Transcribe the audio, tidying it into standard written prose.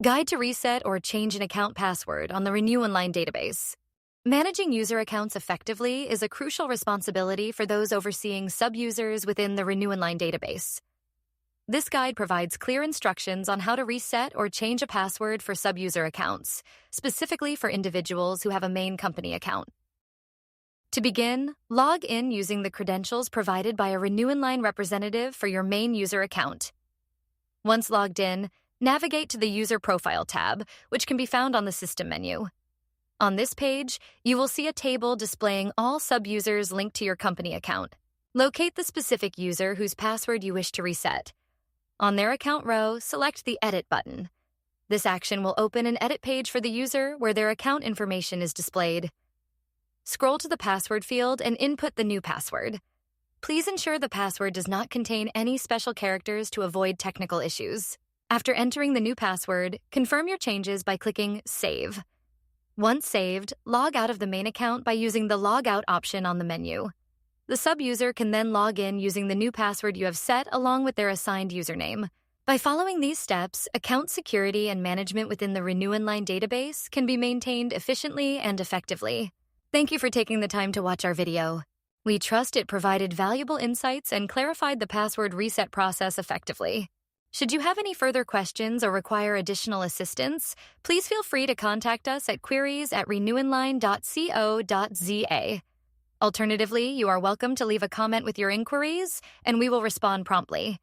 Guide to reset or change an account password on the Renewonline database. Managing user accounts effectively is a crucial responsibility for those overseeing sub-users within the Renewonline database. This guide provides clear instructions on how to reset or change a password for sub-user accounts, specifically for individuals who have a main company account. To begin, log in using the credentials provided by a Renewonline representative for your main user account. Once logged in, navigate to the User Profile tab, which can be found on the System menu. On this page, you will see a table displaying all sub-users linked to your company account. Locate the specific user whose password you wish to reset. On their account row, select the Edit button. This action will open an edit page for the user where their account information is displayed. Scroll to the password field and input the new password. Please ensure the password does not contain any special characters to avoid technical issues. After entering the new password, confirm your changes by clicking Save. Once saved, log out of the main account by using the Log Out option on the menu. The sub-user can then log in using the new password you have set along with their assigned username. By following these steps, account security and management within the Renewonline database can be maintained efficiently and effectively. Thank you for taking the time to watch our video. We trust it provided valuable insights and clarified the password reset process effectively. Should you have any further questions or require additional assistance, please feel free to contact us at queries@renewonline.co.za. Alternatively, you are welcome to leave a comment with your inquiries, and we will respond promptly.